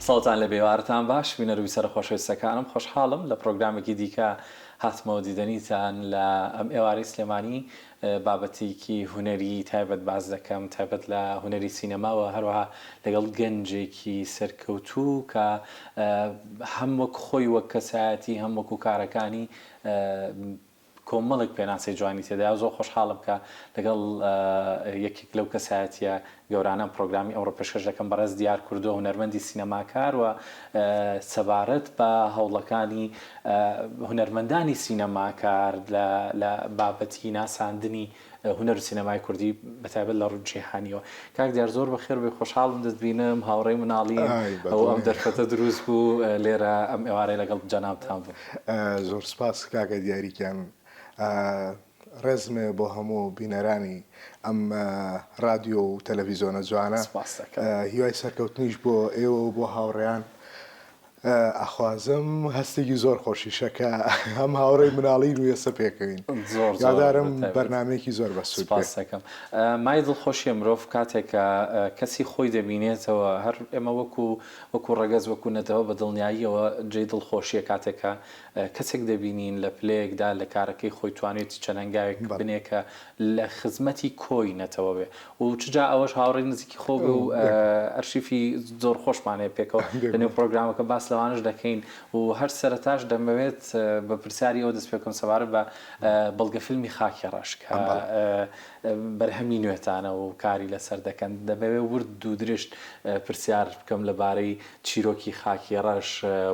ساڵتان لە بێوارتان باش بینەروی سەرخۆشەویستەکانم خۆشحاڵم لە پرۆگرامێکی دیکە هاتمەوە دیدەنیتان لە ئەم ئێوارەی سلێمانی بابەتێکی هونەری تایبەت باز دەکەم تایبەت لە هونەری سینەماوە هەروەها لەگەڵ گەنجێکی سەرکەوتوو کە هەم وەک خۆی وەک کەسایەتی هەم وەکو کارەکانی کۆمەڵێک پێناسی جوانی تێدا زۆر خۆشحاڵم کە لەگەڵ یەکێک لەو کەسایەتیە گەورانە پرۆگرامی ئەوڕۆ پێشکەش دەکەم بەڕێز دیار کوردۆ هونەرمەندی سینەماکار و سەبارەت بە هەوڵەکانی هونەرمەندانی سینەماکار لە بابەتی ناساندنی هونەر و سینەمای کوردی بەتایبەت لە ڕووی جیهانیەوە. کاک دیار زۆر بەخێر بێ خۆشحاڵم دەستبینم هاوڕێی مناڵیم ئەو ئەم دەرفەتە دروست بوو لێرە ئەم ئێوارەی لەگەڵ جەنابتان بوو. زۆر سپاس کاکە دیاریکیان. ڕێزمێ بۆ هەموو بینەرانی ئەم رادیۆ و تەلەڤیزۆنە جوانە هیوای سەرکەوتنیش بۆ ئێوە و بۆ هاوڕێیان ئەخوازم هەستێکی زۆر خۆشیشەکە هەم هاوڕێی مناڵین و ێستا پێکەوین یادارم بەرنامەیەکی زۆر بەسوود دەکەم. مای دڵخۆشیە مرۆڤ کاتێکە کەسی خۆی دەبینێتەوە هەر ئێمە وەکو ڕەگەز وەکو نەتەوە بە دڵنیاییەوە جێی دڵخۆشیە کاتێکە کەسێک دەبینین لە پلەیەکدا لە کارەکەی خۆی توانێتی چەلەنگاوێک بنێکە لە خزمەتی کۆی نەتەوە بێ و چجا ئەوەش هاوڕێی نزیکی خۆ بێ و ئەرشیفی زۆر خۆشمانەیە پێکەوە لەنێو پرۆگرامەکە باس لەوانش دەکەین و هەر سەرەتاش دەمەوێت بە پرسیاری ئەوە دەست پێکەم سەبارەت بە بەڵگە فیلمی خاکی ڕەش کە بەرهەمی نوێتانە و کاری لەسەر دەکەن دەبێت ورد و درشت پرسیار بکەم لەبارەی چیرۆکی خاکی ڕەش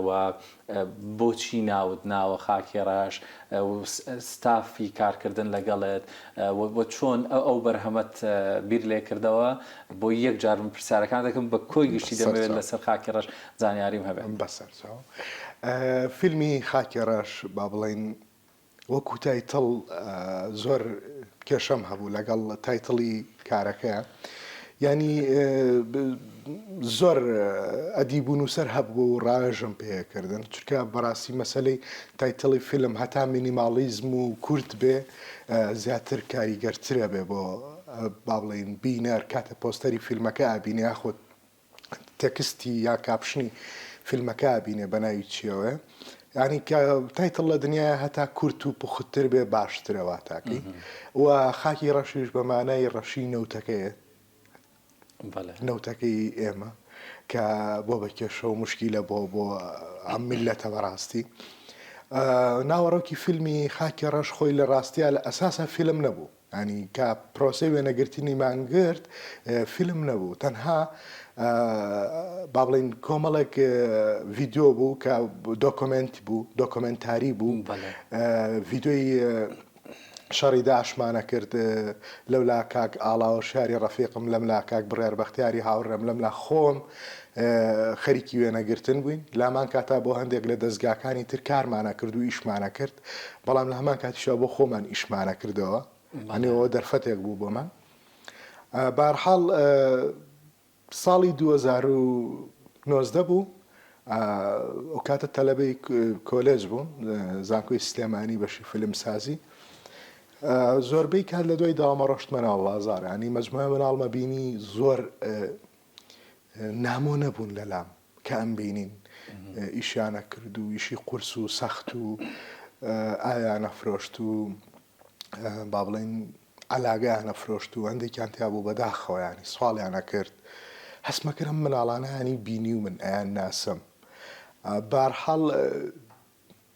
و بۆچی ناوە خاکی ڕەش و ستافی کارکردن لەگەڵێت و چۆن ئەو بەرهەمەت بیر لێ کردەوە بۆ یەک جارم پرسیارەکان دەکەم بە کۆی گشتی دەمەوێت لەسەر خاکی ڕەش زانیاریم هەبێت. بەسەرچاو فیلمی خاکی ڕەش با بڵێن وەکو تایتڵ زۆر کێشەم هەبوو لەگەڵ تایتڵی کارەکە ینی زۆر ئەدیبوون و سەر هەبوو و ڕاژم پێکردن چونکە بەڕاستی مەسەلەی تایتڵی فیلم هەتا مینیمالیزم و کورت بێ زیاتر کاریگەرترە بێ بۆ با بڵێن بینەر کاتە پۆستەری فیلمەکە ئابینێ یاخۆ تێکستی یا کاپشنی فیلمەکە ئابینێ بە ناوی چیەوە ینی کە تایتڵ لە دنیای هەتا کورت و پوختر بێ باشترەوە تاکەی و خاکی ڕەشیش بەمانای ڕەشی نەوتەکەیە نەوتەکەی ئێمە کە بۆ بەکێشە و مشکیلە بۆ ئەم میلەتە بەڕاستی ناوەڕۆکی فیلمی خاکی ڕەش خۆی لە ڕاستیە لە ئەساسە فیلم نەبوو ینی کە پرۆسەی وێنەگرتنی مانگرت فیلم نەبوو تەنها با بڵێن کۆمەڵێک ڤیددیۆ بوو کە دۆکۆمنت بوو دۆکۆمنتاری بوو ڤیددیۆی شەڕی داعشمانە کرد لەولا کاک ئاڵاوە شاری ڕەفیقم لەملا کاک بڕێر بەختیاری هاوڕێم لەملا خۆم خەریکی وێنەگرتن بووین لامان کاتا بۆ هەندێک لە دەستگاکانی تر کارمانە کرد و ئیشمانە کرد بەڵام لە هەمان کاتیشەوە بۆ خۆمان ئیشمانە کردەوە ئەنێەوە دەرفەتێک بوو بۆمان بەهەرحاڵ ساڵی 2019 بوو ئەو کاتە تەلەبەی کۆلێج بووم زانکۆی سلێمانی بەشی فیلمسازی زۆربەی کات لە دوای داوامە ڕۆشتمە ناو بازار ینی مەجموعە مناڵمە بینی زۆر نامۆ نەبوون لەلام کە ئەم بینین ئیشیانە کرد و ئیشی قورس و سەخت و ئایانە فرۆشت و با بڵێن ئەلاگەیانە فرۆشت و هەندێکیان تیا بوو بەداخەوە ینی سواڵیانە کرد هەسمەکردم مناڵانەیانی بینی و من ئەیان ناسم بەهەرحاڵ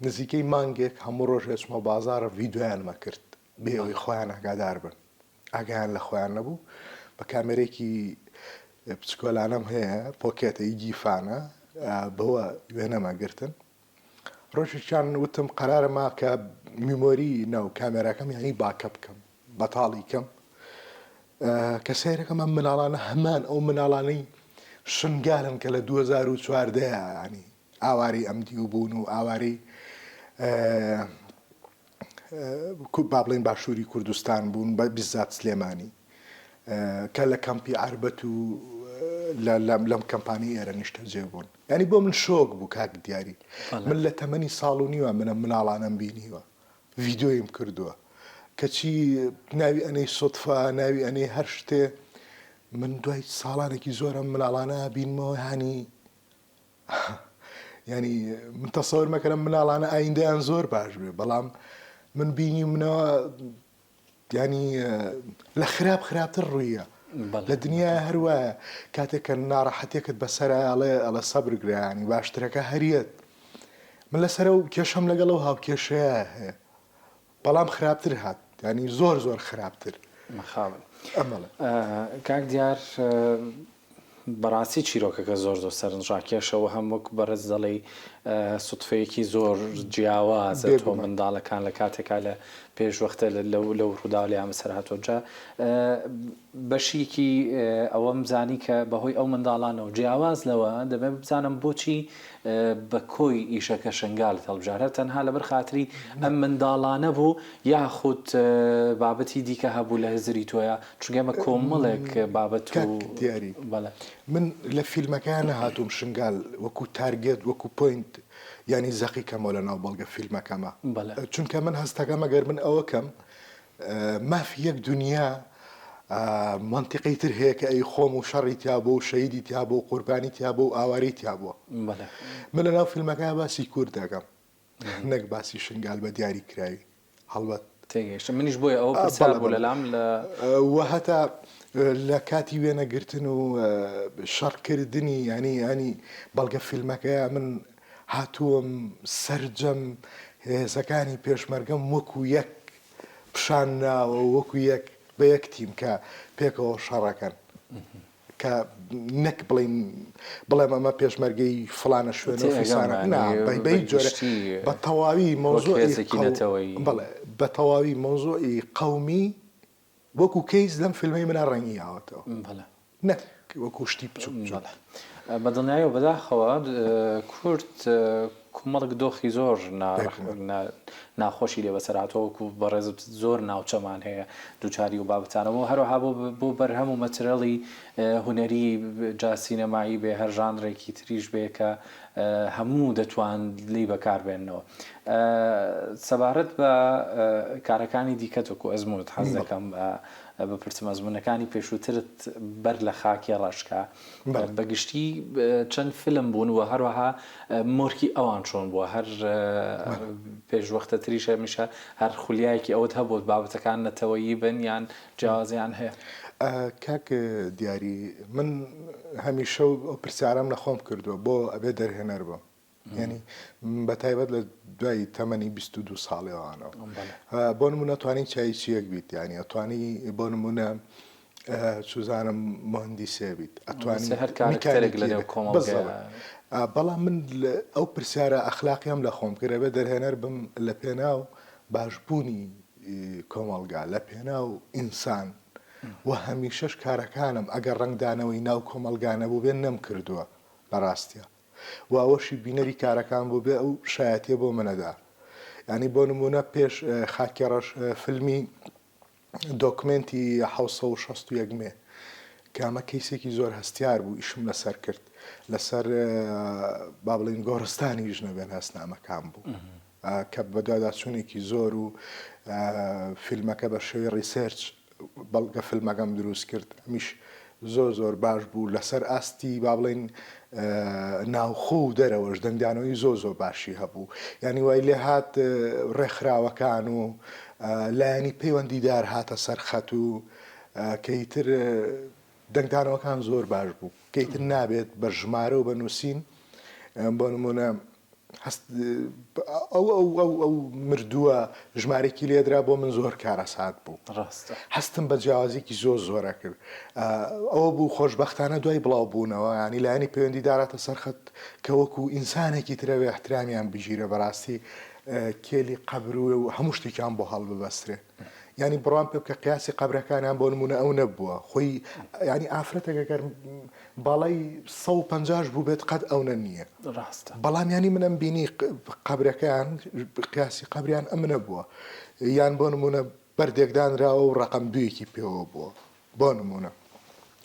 نزیکەی مانگێک هەموو ڕۆژ هێچمە بازارە ڤیددیۆیانمە کرد بێ ئەوەی خۆیان ئاگادار بن ئاگیان لە خۆیان نەبوو بە کامێرێکی پچکۆلانەم هەیە پۆکێتەی گیفانە بەوە وێنەمە گرتن ڕۆژێکیان وتم قەرارەمە کە میمۆری ناو کامێراکەم یانی باکە بکەم بەتاڵی کەم کە سیرەکەم ئەم مناڵانە هەمان ئەو مناڵانەی شنگالن کە لە 2014 ینی ئاواری ئەمدی بوون و ئاواری با بڵێن باشووری کوردستان بوون بە بیزات سلێمانی کە لە کەمپی عربەت و لەم کەمپانی ئێرە نیشتەجێ بوون ینی بۆ من شۆک بوو کاک دیاری من لە تەمەنی ساڵ و نیوە منە مناڵانم بینیوە ڤیددیۆیم کردووە کەچی ناوی ئەنەی سۆتفا ناوی ئەنەی هەر شتێ من دوای ساڵانێکی زۆرم مناڵانە بینمەوە هانی يعني من تصور مثلا مناڵانە ئایندەیان زۆر باش بێ بەڵام من بینی منەوە يعني لە خراپتر ڕوویە لە دنیا هەروە کاتێک کە ناڕەحەتێکت بەسەرە ئەڵێ سەبرگرە ینی باشترەکە هەریەت من لەسەر و کێشەم لەگەڵ ئەو هاوکێشەیە هەیە بەڵام خراپتر هات ینی زۆر خراپتر مەخابن ئەمەڵە کاک دیار بەڕاستی چیرۆکەکە زۆر سەرنجڕاکێشەوە هەم وەک بەڕێز دەڵێ سوتفەیەکی زۆر جیاوازە تۆ منداڵەکان لە کاتێکا لە پێشوەختە لەو ڕوودا لە ئەمەسەر هاتۆجا بەشێکی ئەوەم زانی کە بەهۆی ئەو منداڵانەوە جیاواز لەوە دەبێت بزانم بۆچی بە کۆی ئیشەکە شنگال هەڵبژارە تەنها لەبەر خاتری ئەم منداڵانە بوو یاخود بابەتی دیکە هەبوو لە هزری تۆیە چونگەمە کۆمەڵێک بابەت و دیاری من لە فیلمەکان هاتووم شنگال وەکو تارگێت وەکو پوینت ینی زەقی کەمەوە لە ناو بەڵگە فیلمەکەمە چونکە من هەستەکەم ئەگەر من ئەوە کەم مافی یەک دنیا منطقی تر هەیە کە ئەی خۆم و شەڕی تیا بۆ و شەیدی تیا بۆ و قوربانی تیا بۆ و ئاواری تیا بووە من لە ناو فیلمەکە باسی کورد دەکەم نەک باسی شنگال بە دیاری کراوی هەڵبەت تێگەیشتم منیش بۆیە ئەوە پرسیار بوو لەلام وە هەتا لە کاتی وێنەگرتن و شەڕکردنی ینی بەڵگە فیلمەکەیە من هاتووەم سەرجەم هێزەکانی پێشمەرگەم وەکو یەک پیشان ناوە وەکو یەک بە یەک تیم کە پێکەوە شەڕەکەن کە نەک بڵێم ئەمە پێشمەرگەی فلانە شوێنە فیسانە جۆرە بە تەواوی مۆزوعی بە تەواوی مۆزوعی قەومی وەکو کەیس لەم فیلمەی منە ڕەنگی هاوتەوە نەک وەکو شتی بچوو بە دڵنیایەوە بەداخەوە کورد کومەڵک دۆخی زۆر ناخۆشی لێ بەسەراتەوەکو بەڕێزت زۆر ناوچەمان هەیە دووچاری و بابەتانەوە هەروەها بۆ بەرهەم و مەترێڵی هونەری جا سینەمایی بێ هەر ژانڕێکی تریش بێ کە هەموو دەتوان لی بەکاربێنەوە سەبارەت بە کارەکانی دیکەتۆکو ئەزموت حەز دەکەم بپرسم ئەزمونەکانی پێشووترت بەر لە خاکی ڕەشکە بەگشتی چەند فیلم بوون و هەروەها مۆرکی ئەوان چۆن بووە هەر پێشوەختە تریشە میشە هەر خولیایەکی ئەوت هەبوو بابەتەکان نەتەوەیی بن یان جیاوازیان هەیە کاک دیاری من هەمیشە ئەو پرسیارم لە خۆم کردووە بۆ ئەبێ دەرهێنەر بم ینی بە تایبەت لە دوای تەمەنی 22 ساڵێوانەوە بۆ نمونە توانین چای چیەک بیت ینی ئەتوانی بۆ نمونە سوزانم مهندیسێ بیت ئەتوانی بەڵام من ئەو پرسیارە ئەخلاقیام لە خۆم کردە دەرهێنەر بم لە پێناو باشبوونی کۆمەڵگا لە پێناو ئینسان و هەمیشەش کارەکانم ئەگەر ڕنگدانەوەی ناو کۆمەلگانە بوو بێن نەم کردووە لە ڕاستیە و ئەوەشی بینەری کارەکان بوو بێ ئەو شایەتیە بۆ منەدا ینی بۆ نمونە پێش خاکی ڕەش فیلمی دۆکمنتی 1960 مێ کە ئەمە کەیسێکی زۆر هەستیار بوو ئیشم لەسەر کرد لەسەر با بڵین گۆڕستانی ژنەبێن هەستنامەکان بوو کە بەدواداچوونێکی زۆر و فیلمەکە بە شێوەی ڕیسێرچ بەڵگە فیلمەکەم دروست کرد میش زۆر باش بوو لەسەر ئاستی با بڵین ناوخۆ و دەرەوەش دەنگدانەوەی زۆر باشی هەبوو ینی وای لێ هات ڕێکخراوەکان و لایەنی پەیوەندیدار هاتە سەرخەت و کەیتر دەنگدانەوەکان زۆر باش بوو کەیتر نابێت بە ژمارە و بە نووسین بۆ نمونە ئەو مردووە ژمارێکی لێدرا بۆ من زۆر کارەسات بوو هەستم بە جیاوازێکی زۆرە کرد ئەوە بوو خۆشبەختانە دوای بڵاو بوونەوە ینی لایەنی پەیوەندیداراتە سەرخەت کە وەکو ئینسانێکی ترەوێ احترامیان بژیرە بەڕاستی کێلی قەبروێ و هەموو شتێکیان بۆ هەڵ ببەسترێ ینی بڕوان پێ بکە قیاسی قەبرەکانیان بۆ نمونە ئەو نەبووە خۆی ینی ئافرەتێکەکە باڵای 150 بوو بێت قەت ئەوە نییە بەڵام ینی منم بینی قەبرەکەیان قیاسی قەبریان ئەم نەبووە یان بۆ نمونە بەردێکدانراوە و ڕقم دوویەکی پێوە بووە بۆ نمونە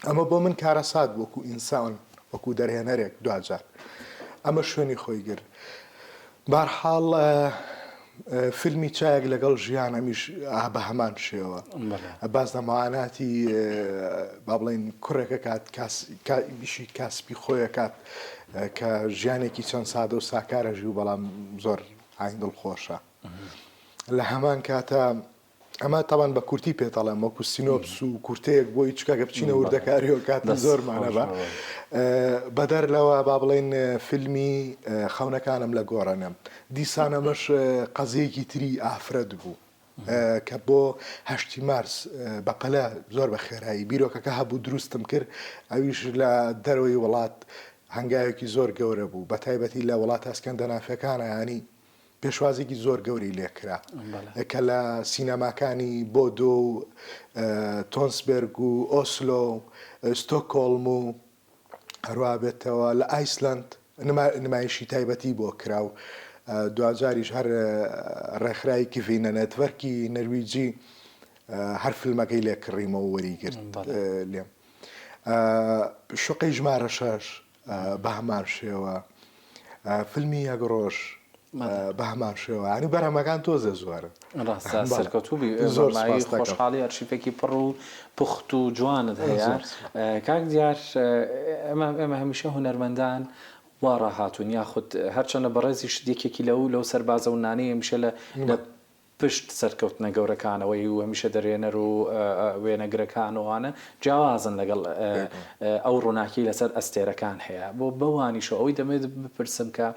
ئەمە بۆ من کارەسات وەکو ئینسان وەکو دەرهێنەرێک دوجار ئەمە شوێنی خۆی گرت بارحاڵ فیلمی چایەک لەگەڵ ژیان ئەمیش بە هەمان شێوە باز لە معاناتی با بڵێن کوڕێکە کات بیشی کاسبی خۆیە کات کە ژیانێکی چەند سادە و ساکارەژی و بەڵام زۆر ئاین دڵخۆشە لە هەمان کاتە ئەمە تاوان بە کورتی پێتەڵێم وەکو سینۆپس و کورتەیەک بۆی چکەکە بچینە وردەکاریەوە کاتە زۆرمانە بە بەدەر لەوە با بڵێن فیلمی خەونەکانم لە گۆڕەنم دیسانەمەش قەزەیەکی تری ئافرەت بوو کە بۆ هەشتی مارس بەقەلە زۆر بە خێرایی بیرۆکەکە هەبوو دروستم کرد ئەویش لە دەرەوەی وڵات هەنگاوێکی زۆر گەورە بوو بە تایبەتی لە وڵات ئەسکەندە نافەکانە ینی پێشوازێکی زۆر گەوری لێکرا کە لە سینەماکانی بۆدۆ و تۆنسبرگ و ئۆسلۆ ستۆکۆڵم و هەروە بێتەوە لە ئایسلند نمایشی تایبەتی بۆ کرا و دوجاریش هەر ڕێکخراوی کڤینە نەتوەرکی نەرویجی هەر فیلمەکەی لێ کڕیمەوە وەریگرت لێم شوقەی ژمارە شەش بە هەمان شێوە فیلمی یەک ڕۆژ بە هەمان شێوە ینی بەرهەمەکان تۆزە زۆرە ڕاستە سەرکەوتوبی زۆرمایی خۆشحاڵی ئەرشیفێکی پڕ و پوخت و جوانت هەیە کاک دیار ئێمە هەمیشە هونەرمەندان وا ڕاهاتوون یاخود هەرچەندە بەڕێزی شتێکێکی لەو سەربازە و نانەیە هەمیشە لە پشت سەرکەوتنە گەورەکانەوەی و هەمیشە دەرێنەر و وێنەگرەکان وانە جیاوازن لەگەڵ ئەو ڕووناکی لەسەر ئەستێرەکان هەیە بۆ بەوانیشە ئەوەی دەمێت بپرسم کە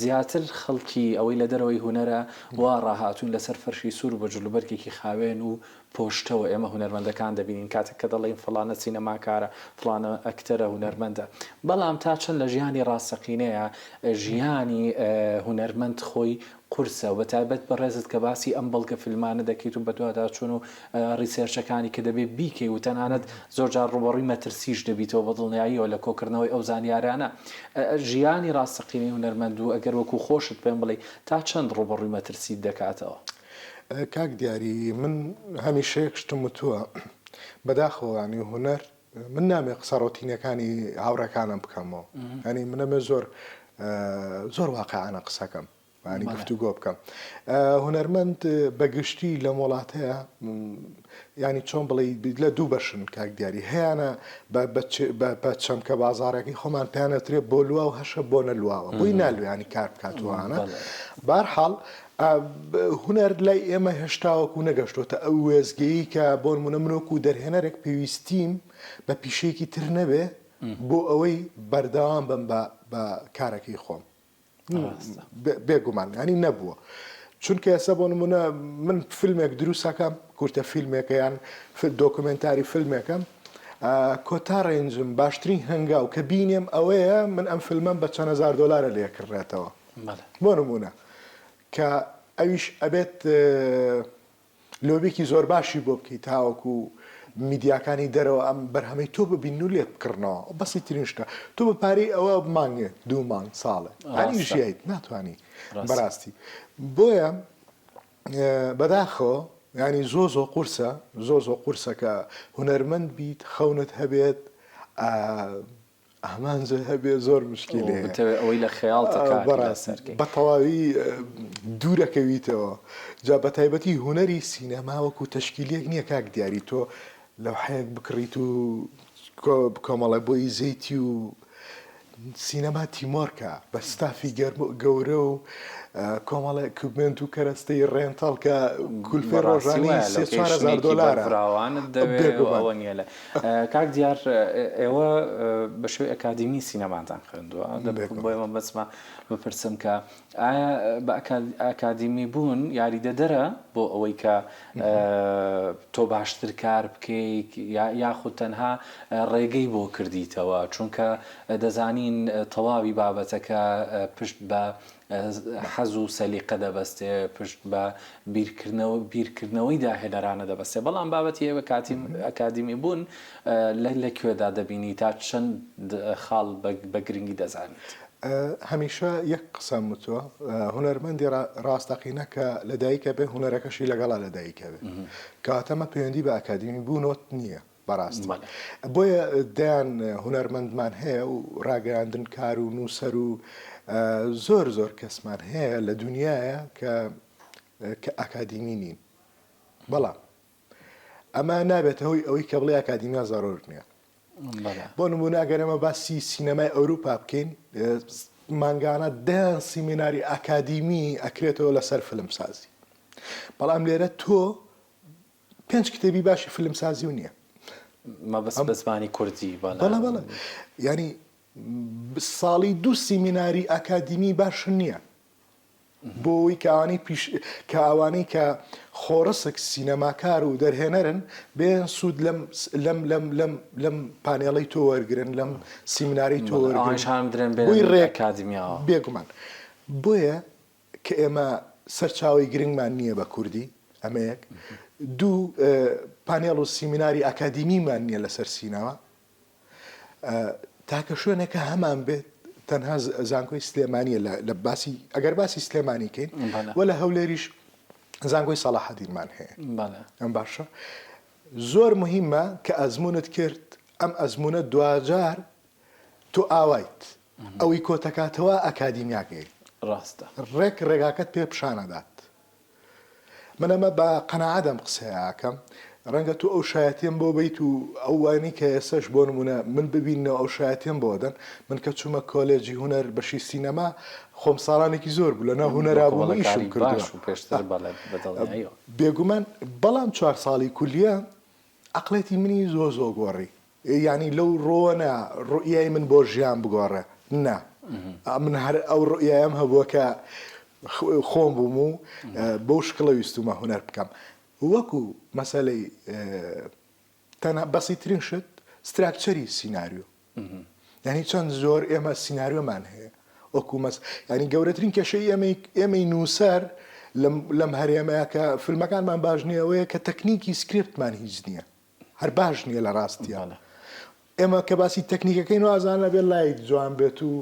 زیاتر خەڵکی ئەوەی لە دەرەوەی هوەرە وا ڕاهاتوون لەسەر فەرشی سوور بە جلوبەرگێکی خاوێن و پۆشتەوە ئێمە هونەرمەندەکان دەبینین کاتێک کە دەڵێن فڵانە سینەماکارە فڵانە ئەکتەرە هونەرمەندە بەڵام تا چەند لە ژیانی ڕاستەقینەیە ژیانی هونەرمەند خۆی قورسە و بەتایبەت بەڕێزت کە باسی ئەم بەڵگە فیلمانە دەکەیت و بەدوادا چوون و ریسێرچەکانی کە دەبێت بیکەی و تەنانەت زۆرجار ڕوبەڕووی مەترسیش دەبیتەوە بە دڵنیاییەوە لە کۆکردنەوەی ئەو زانیارانە ژیانی ڕاستەقینەی هونەرمەند و ئەگەر وەکو خۆشت پێم بڵێ تا چەند ڕوبەڕووی مەترسیت دەکاتەوە کاک دیاری من هەمیشەیەک شتم وتووە بەداخەوانی هوەر من نامێ قسە ڕۆتینەکانی هاوڕەکانم بکەمەوە ینی منەمە زۆر واقعانە قسەکەم ینی گفتوگۆ بکەم هونەرمەند بەگشتی لە وڵاتەیە ینی چۆن بڵێ لە دوو بەشن کاک دیاری هەیەە بە چەمکە بازارێکی خۆمان پێیانەترێ بۆ لوا و هەشە بۆ نەلواوە بۆی نالوێنی کار بکاتوانە بارحاڵ هوەر لای ئێمە هێشتاوەکو نەگەشتۆتە ئەو وێزگەیی کە بۆ نمونە منۆکو دەرهێنەرێک پێویستیم بە پیشەیەکی تر نەبێ بۆ ئەوەی بەردەوام بم بە کارەکەی خۆم بێگومان ینی نەبووە چونکە ئێستا بۆ نمونە من فیلمێک دروستەکەم کورتە فیلمێکەیان دۆکومنتاری فیلمێکم کۆتا ڕێنجم باشترین هەنگاو کە بینێم ئەوەیە من ئەم فیلمەم بە چەند هەزار دۆلارە لێکردێتەوە بۆ نمونە کە ئەویش ئەبێت لۆبێکی زۆر باشی بۆ بکەیت تاوەکو میدیاکانی دەرەوە ئەم بەرهەمەی تۆ ببین و لێت بکردنەوە بەسی ترین شتە تۆ بە پارەی ئەوە مانگێ 2 مانگ ساڵێ هەنی ژیایت ناتوانانی بەڕاستی بۆیە بەداخەوە ینی زۆ قورسە کە هونەرمەند بیت خەونت هەبێت ئامانجە هەبێ زۆر مشکلێ ئەوەی لە خەیاڵتەکە بە تەواوی دوورەکەویتەوە جا بە تایبەتی هوەری سینەما وەکو تەشکیلێک نییە کاک دیاری تۆ لەو حەیەک بکڕیت و کۆمەڵە بۆی زەیتی و سینەما تیمۆرکە بە ستافی گەورە و کۆمەڵە کوبمنت و کەرەستەی ڕێنتەڵ کە کولفێ ڕۆژانی $3,000 دەوێەوە نیە لە کاک دیار ئێوە بە شێوەی ئەکادیمی سینەماتان خوێندووە بۆ ئێمە بەسمە بپرسم کە ئایا بە ئەکادیمی بوون یاریدەدەرە بۆ ئەوەی کە تۆ باشتر کار بکەیت یاخود تەنها ڕێگەی بۆ کردیتەوە چونکە دەزانین تەواوی بابەتەکە پشت بە حەز و سەلیقە دەبەستێ پشت بە بیرکردنەوەی داهێنەرانە دەبەستێ بەڵام بابەتی ئێوە ئەکادیمی بوون لەکوێدا دەبینی تا چەند خاڵ بە گرنگی دەزانیت هەمیشە یەک قسەم وتووە هونەرمەندی ڕاستەقینە کە لەدایکە بێ هونەرەکەشی لەگەڵا لەدایکە بێ کاتەمە پەیوەندی بە ئەکادیمی بوونۆت نییە بەڕاستی بۆیە دایان هونەرمەندمان هەیە و ڕاگەاندن کار و نووسەر و زۆر کەسمان هەیە لە دنیاە کە کە ئاکادیمی نین بەڵام ئەمە نابێت ئەوەی کە بڵێ ئاکادیمیا زارۆر نییە بۆ نمونە ئەگەر ئەمە باسی سینەمای ئەوروپا بکەین مانگانە دە سیمیناری ئاکادیمی ئەکرێتەوە لەسەر فلمسازی بەڵام لێرە تۆ 5 کتێبی باشی فلمسازی و نییە مەبەست بە زمانی کوردی بەڵێ ینی ساڵی 2 سیمیناری ئاکادیمی باش نییە بۆی کە ئەوانەی کە خۆڕسک سینەماکار و دەرهێنەرن بێن سوود لەم پانێڵی تۆ وەرگرن لەم سیمیناری تۆ بێگومان بۆیە کە ئێمە سەرچاوی گرنگمان نییە بە کوردی ئەمەیەک 2 پانێڵ و سیمیناری ئاکادیمیمان نییە لەسەر سینەوە تاکە شوێنێکە هەمان بێت تەنها زانکۆی سلێمانیە لە باسی ئەگەر باسی سلێمانی کەین وە لە هەولێریش زانکۆی سەلاحەدینمان هەیە ئەم باشە زۆر مهمە کە ئەزمونت کرد ئەم ئەزمونە دوجار تۆ ئاوایت ئەوەی کۆتەکاتەوە ئەکادیمیاکەی ڕاستە ڕێگاکەت پێ پیشانەدات من ئەمە بە قەنەعەدەم قسەیەکەم ڕەنگە تو ئەو شایەتێن بۆ بیت و ئەو وانی کە ئێسش بۆ نمونە من ببینەوە ئەو شایەتێن بۆدەن من کە چوومە کۆلێجی هوەر بەشی سینەما خۆم ساڵانێکی زۆر بوو لەناو هوەرابووم ئیشم کردووە بێگومان بەڵام 4 ساڵی کولیە عەقڵێتی منی زۆ گۆڕی ینی لەو ڕۆنە ڕوئیای من بۆ ژیان بگۆڕێ نا من هەر ئەو ڕوئیایم هەبووە کە خۆم بووم و بەو شکڵە ویستومە هوەر بکەم وەکو مەسەلەی تەنها بەسیترین شت ستراکچەری سیناریۆ یعنی چەند زۆر ئێمە سیناریۆمان هەیە وەکو ینی گەورەترین کێشەی ئێمەی نووسەر لەم هەرێمەیە کە فیلمەکانمان باش نییەوەیە کە تەکنیکی سکرپتمان هیچ نییە هەر باش نییە لە ڕاستیانە ئێمە کە باسی تەکنیکەکەین و ئازانە بێت لایت جوان بێت و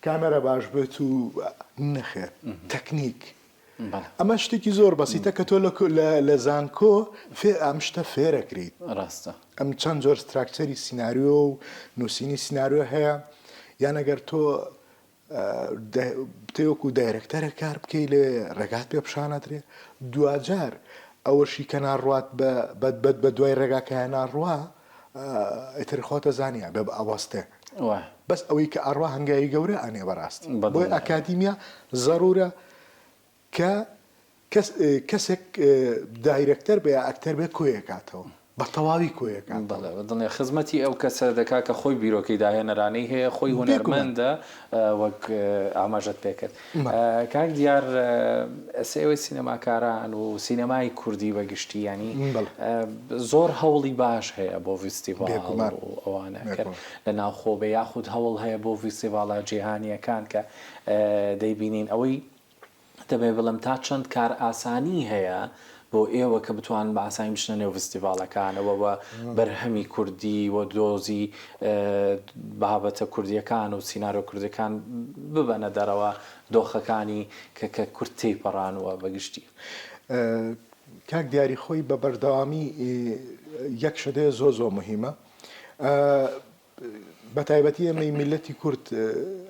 کامێرە باش بێت و نەخێر تەکنیک ئەمە شتێکی زۆر بەسیتە کە تۆ لە زانکۆ ئەم شتە فێرەکریت ڕاستە ئەم چەند زۆر ستراکچەری سیناریۆ و نووسینی سیناریۆ هەیە یان ئەگەر تۆ تێوەکو دایرەکتەرە کار بکەی لێ ڕێگات پێ پیشانەدرێ دوجار ئەوەشی کە ناڕوات بە دوای ڕێگاکە ناڕوا ئیتر خۆتە زانیە بێ ئەوەستێ بەس ئەوەی کە ئەڕوا هەنگایی گەورە ئەنێ بەڕاستی بۆی ئەکادیمیا زەڕورە کە کەسێک دایرەکتەر بێ ئەکتەر بێ کۆیەکاتەوە بە تەواوی کۆیەکان دڵێ خزمەتی ئەو کەسە دەکا کە خۆی بیرۆکەی داهێنەرانەی هەیە خۆی هونەرمەندە وەک ئاماژەت پێکرد کاک دیار ئەسێوەی سینەماکاران و سینەمای کوردی بەگشتی ینی زۆر هەوڵی باش هەیە بۆ فیستیڤال و ئەوانە لە ناوخۆ بە یاخود هەوڵ هەیە بۆ فیستیڤالە جیهانیەکان کە دەیبینین ئەوەی دەبێ بڵم تا چەند کار ئاسانی هەیە بۆ ئێوە کە بتوان بە ئاسانی بچنە نێو فستیڤالەکانەوە بە بەرهەمی کوردی و دۆزی بابەتە کوردیەکان و سینارۆ کوردەکان ببەنە دەرەوە دۆخەکانی کە کورد تێیپەڕانەوە بەگشتی کاک دیاری خۆی بە بەردەوامی یەک شتەیە زۆ مهمە بە تایبەتی ئەمەی میلەتی کورد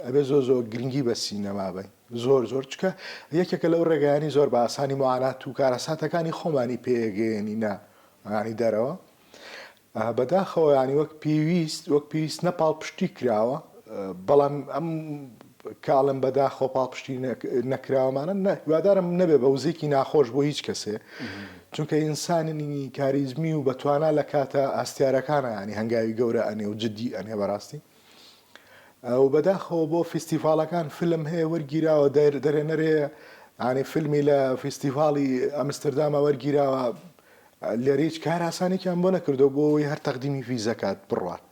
ئەبێ زۆ گرنگی بە سینەما بین زۆر چکە یەکێکە لەو ڕێگەیانی زۆر بە ئاسانی معانات و کارەساتەکانی خۆمانی پێگەێنی ینی دەرەوە بەداخەوە ینی وەک پێویست نەپاڵ پشتی کراوە بەڵام ئەم کاڵم بەداخۆ پاڵ پشتی نەکراوەمانە هیوادارم نەبێ بە وزێکی ناخۆش بۆ هیچ کەسێ چونکە ئینسانی کاریزمی و بەتوانە لە کاتە ئاستیارەکانە ینی هەنگاوی گەورە ئەنێ و جددی ئەنێ بەڕاستی و بەداخەوە بۆ فیستیڤالەکان فیلم هەیە وەرگیراوە دەرێنەرێ ئانی فیلمی لە فیستیڤاڵی ئەمستردامە وەرگیراوە لێرە هیچ کار ئاسانێکیان بۆ نەکردو بۆ ئەوەی هەر تەقدیمی فیزەکات بڕوات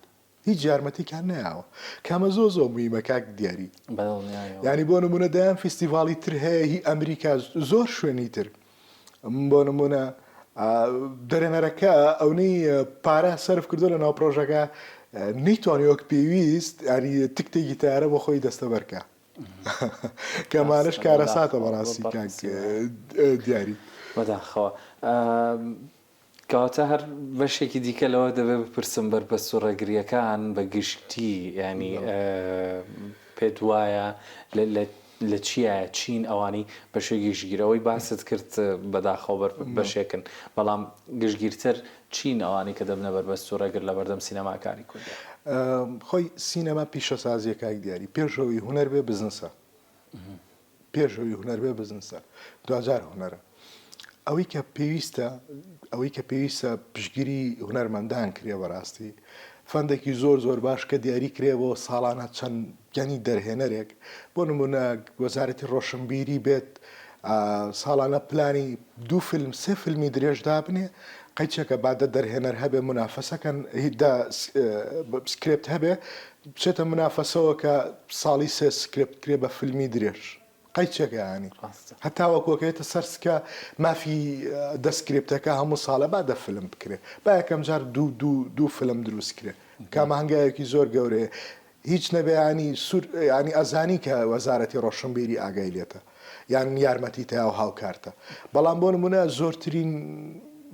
هیچ یارمەتیکان نەیاوە کامە زۆ مویمە کاک دیاری ینی بۆ نمونە دایان فیستیڤاڵی تر هەیە هی ئەمریکا زۆر شوێنی تر بۆ نمونە دەرێنەرەکە ئەونەی پارە سەرف کردو لە ناو پرۆژەکە نەیتوانی وەک پێویست ینی تکتێکی تارە بۆ خۆی دەستە بەرکە کەمانش کارەساتە بەڕاستی کاک دیاری بەداخەوە کەواتە هەر بەشێکی دیکە لەوە دەبێت بپرسم بەربەست و ڕێگریەکان بە گشتی ینی پێت وایە لە لە چیە چین ئەوانی بەشێکی ژگیرەوەی باست کرد بەداخەوە بەشێکن بەڵام گشتگیرتر چین ئەوانی کە دەبنە بەربەست و ڕێگر لە بەردەم سینەماکاری کورد خۆی سینەما پیشەسازیەکە دیاری پێشەوەی هوەر بێ بزنسە پێشەوەی هوەر بێ بزنسە دوجار هوەرە ئەوەی کە پێویستە پشگیری هوەرمەندان کرێ بەڕاستی فەندێکی زۆر باش کە دیاری کرێەوە ساڵانە چەند گەنی دەرهێنەرێک بۆ نمونە وەزارەتی ڕۆشنبیری بێت ساڵانە پلانی 2 فیلم 3 فیلمی درێژدا بنێ قەیچێکە بادە دەرهێنەر هەبێ منافەسەکەن سکرێپت هەبێ بچێتە منافەسەوە کە ساڵی 3 سکرێپت کرێ بە فیلمی درێژ قەیچێکەیانی هەتاوەکۆکەوێتە سەرسکە مافی دەسکرێپتەکە هەموو ساڵە با دە فیلم بکرێ با یەکەم جار دوو فیلم دروست کرێ کامە هەنگایەکی زۆر گەورەیە هیچ نەبێ ینی ئەزانی کە وەزارەتی ڕۆشنبیری ئاگای لێتە یان یارمەتی تا و هاوکارتە بەڵام بۆ نمونە زۆرترین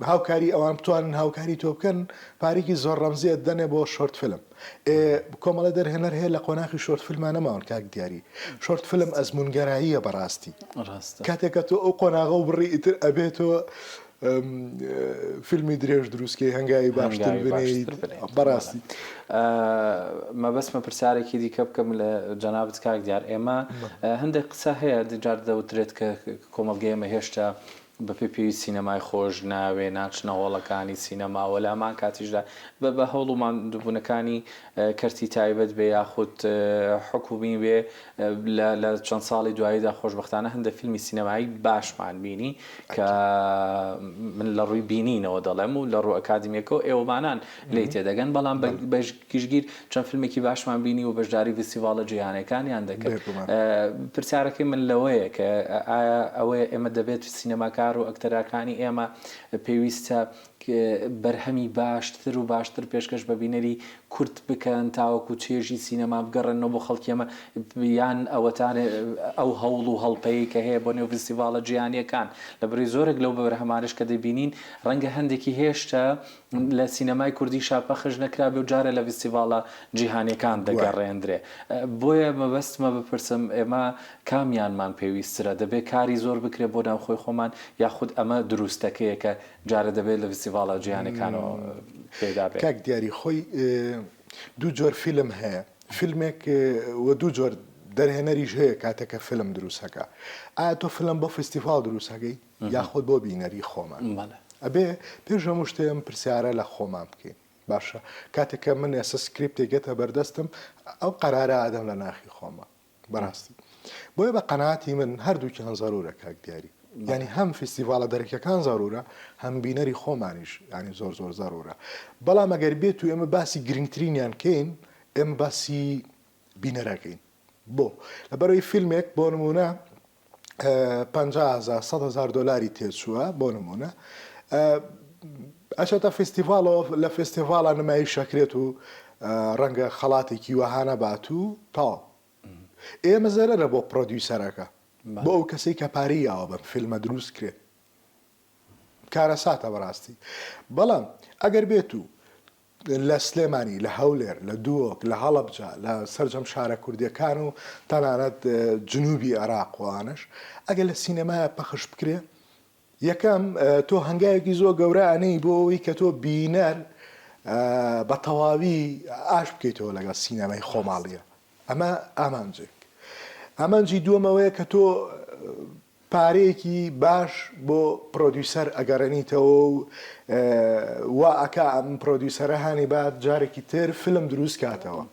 هاوکاری ئەوان بتوانن هاوکاری تۆ بکەن پارێکی زۆر ڕەمزیت دەنێ بۆ شۆرت فیلم کۆمەڵە دەرهێنەر هەیە لە قۆناغی شۆرت فیلمانە ماون کاک دیاری شۆرت فیلم ئەزمونگەراییە بەڕاستی کاتێکە تۆ ئەو قۆناغە و بڕی ئیتر ئەبێتەوە فیلمی درێژ دروستکەی هەنگاوی باشتر بنێیت بەڕاستی مەبەستمە پرسیارێکی دیکە بکەم لە جەنابەت کاک دیار ئێمە هەندێک قسە هەیە جار دەوترێت کە کۆمەلگەی ئێمە هێشتا بە پێی سینەمای خۆش ناوێ ناچنە هۆڵەکانی سینەماوە لامان کاتیشدا بە هەوڵومان دوبوونەکانی کەرتی تایبەت بێ یاخود حکومی بێ لە چەند ساڵی دواییدا خۆشبەختانە هەندە فیلمی سینەمایی باشمان بینی کە من لە ڕووی بینینەوە دەڵێم و لە ڕوو ئەکادمیەکە ئێوەمانان لی تێدەگەن بەڵام بەشگیر چەند فیلمێکی باشمان بینی و بەشداری فستیڤالە جیهانەکانیان دەکرد پرسیارەکەی من لەوەیە کە ئایا ئەوەیە ئێمە دەبێت سینەماکار و ئەکتەرەکانی ئێمە پێویستە بەرهەمی باشتر و باشتر پێشکەش بە بینەری کورت بکەن تاوەکو چێژی سینەما بگەڕێنەوە بۆ خەڵکیەمە یان ئەوەتانێ ئەو هەوڵ و هەڵپەیی کە هەیە بۆ نێو فستیڤالە جیهانیەکان لە بەری زۆرێک لەو بەرهەمانش کە دەبینین ڕەنگە هەندێکی هێشتا لە سینەمای کوردی شاپەخش نەکرابێ و جارە لە فستیڤالە جیهانیەکان دەگەڕێندرێ بۆیە مەبەستمە بپرسم ئێمە کامیانمان پێویسترە دەبێت کاری زۆر بکرێت بۆ ناوخۆی خۆمان یاخود ئەمە دروستەکەیە کە جارە دەبێت لە فستیڤالە جیهانیەکانەوە پێدا بێت کاک دیاری خۆی دوو جۆر فیلم هەیە فیلمێک و دوو جۆر دەرهێنەریش هەیە کاتێکە فیلم دروستەکە ئایا تۆ فیلم بۆ فستیڤال دروستەکەی یاخود بۆ بینەری خۆمان ئەبێ پێش هەموو شتێم پرسیارە لە خۆمان بکەین باشە کاتێککە من ئێستا سکریپتێکێتە بەردەستم ئەو قەرارە ئادەم لە ناخی خۆمە بەڕاستی بۆیە بە قەناعەتی من هەردووکیان زەرورە کاک دیاری ینی هەم فستیڤالە دەرەکیەکان زەرورە هەم بینەری خۆمانیش ینی زۆر زەرورە بەڵام ئەگەر بێت و ئێمە باسی گرنگترینیان کەین ئێمە باسی بینەرەکەین بۆ لەبەرەوەی فیلمێک بۆ نمونە 50,000 100,000 دلاری تێچووە بۆ نمونە ئەچێتە فستیڤالەوە لە فستیڤالە نمایی شەکرێت و ڕەنگە خەڵاتێکی وەهانە بات و تاوە ئێمە زەرەرە بۆ پرۆدیوسەرەکە بۆ ئەو کەسەی کە پارەیەوە بەم فیلمە دروست کرێت کارە ساتە بەڕاستی بەڵام ئەگەر بێت و لە سلێمانی لە هەولێر لە دووەک لە هەڵەبجا لە سەرجەم شارە کوردیەکان و تەنانەت جنوبی عێراقوانش ئەگەر لە سینەمایە پەخش بکرێ یەکەم تۆ هەنگایەکی زۆر گەورانەی بۆ ئەوەی کە تۆ بینەر بە تەواوی ئاش بکەیتەوە لەگەڵ سینەمای خۆماڵیە ئەمە ئامانجێک ئامانجی دووەمەوەیە کە تۆ پارەیەکی باش بۆ پرۆدیوسەر ئەگەڕێنیتەوە و وا ئەکا ئەم پرۆدیوسەرە هانی بعد جارێکی تر فیلم دروست کاتەوە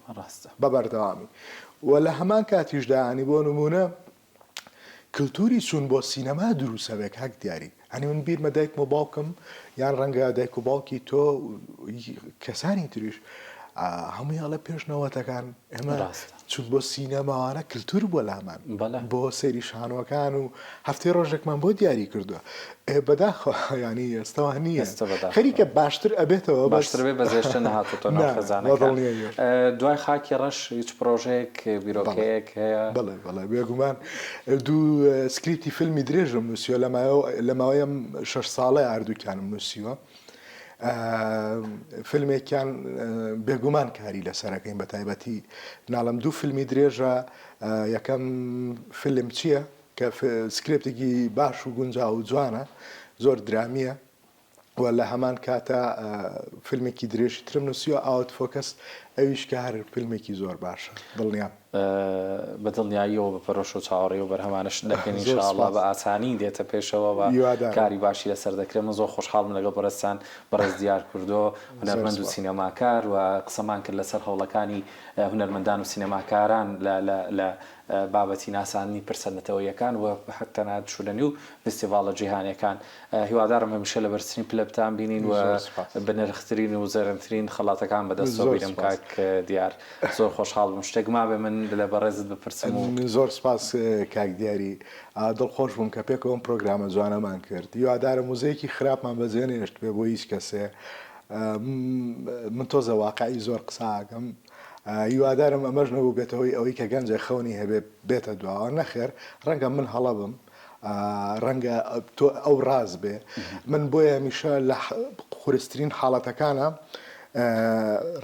بە بەردەوامی و لە هەمان کاتیشدانی بۆ نمونە کللتوری چوون بۆ سینەما دروستەوێک هەک دیاری هەنی من بیرمە دایکم و باوکم یان ڕەنگە دایک و باوکی تۆ کەسانی تریش هەموویاڵە پێشنەوەتەکان ئێمە چون بۆ سینەماوانە کللتور بۆ لامان بۆ سەیری شانۆکان و هەفتەی ڕۆژێکمان بۆ دیاری کردووە بەداخۆ ینی ئێستاوە نییە خەریکە باشتر ئەبێتەوە باشتر بێ بەزێشتە نەهاتوتە خەزانەکان دوای خاکی ڕەش هیچ پرۆژەیەک بیرۆکەیەک هەیە بەڵێ بێگومان دوو سکریپتی فیلمی درێژم نووسیوە لە ماوەیەم 6 ساڵە ئاردووکیانم نووسیوە فیلمێکیان بێگومان کاری لەسەرەکەین بە تایبەتی ناڵم دوو فیلمی درێژە یەکەم فیلم چییە کە سکرێپتێکی باش و گونجا و جوانە زۆر درامیە و لە هەمان کاتە فیلمێکی درێژی ترم نووسیوە ئاوت فۆکەس ئەویش کە هەر فیلمێکی زۆر باشە دڵنیام بە دڵنیاییەوە بە پەرۆش و چاوەڕێ و بەرهەمانش دەکەین ئینشاءڵڵا بە ئاسانی دێتە پێشەوە بە کاری باشی لەسەر دەکرێت من زۆر خۆشحاڵم لەگەڵ بەڕێستان بەڕێز دیار کردۆ هونەرمەند و سینەماکار و قسەمان کرد لەسەر هەوڵەکانی هونەرمەندان و سینەماکاران لە بابەتی ناسانی پرسەنەتەوەیەکان و حتەنات شوونەنی و فستیڤالە جیهانیەکان هیوادارم هەمیشە لە بەرزترین پلەتان بینین و بە نرخترین و زەرمترین خەڵاتەکان بەدەستەوە بیرم کاک دیار زۆر خۆشحاڵ بووم شتێک ما بێ من لە بەڕێزت بپرسم و زۆر سپاس کاک دیاری دڵخۆش بووم کە پێکەوەم پرۆگرامە جوانەمان کرد هیوادارم موزەیەکی خراپمان بەجێنێشت بێ بۆ هیچ کەسێ من تۆزە واقعی زۆر قساکەم هیوادارم ئەمەش نەبوو بێتەوەی ئەوەی کە گەنجە خەونی هەبێ بێتە دواوە نەخێر ڕەنگە من هەڵە بم ڕەنگە تۆ ئەو ڕاز بێ من بۆیە هەمیشە لە خورستترین حاڵەتەکانە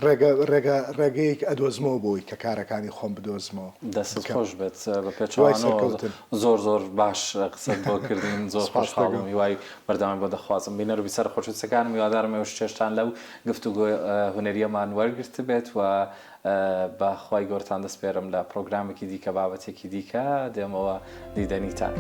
ڕێگەیەک ئەدۆزمەوە بۆی کە کارەکانی خۆم بدۆزمەوە دەست خۆش بێت بە پێچوانەوە زۆر زۆر باش قسەت بۆ کردین زۆر خۆشحاڵم هیوای بەردەوام بۆ دەخوازم بینەر و بیسەر خۆشویستەکانم هیوادارم ئێوەش چێشتان لەو گفتوگۆ هونەریەمان وەرگرت بێت و بەخوای گەورتان دەسپێرم لە پرۆگرامێکی دیکە بابەتێکی دیکە دێمەوە دیدەنیتان.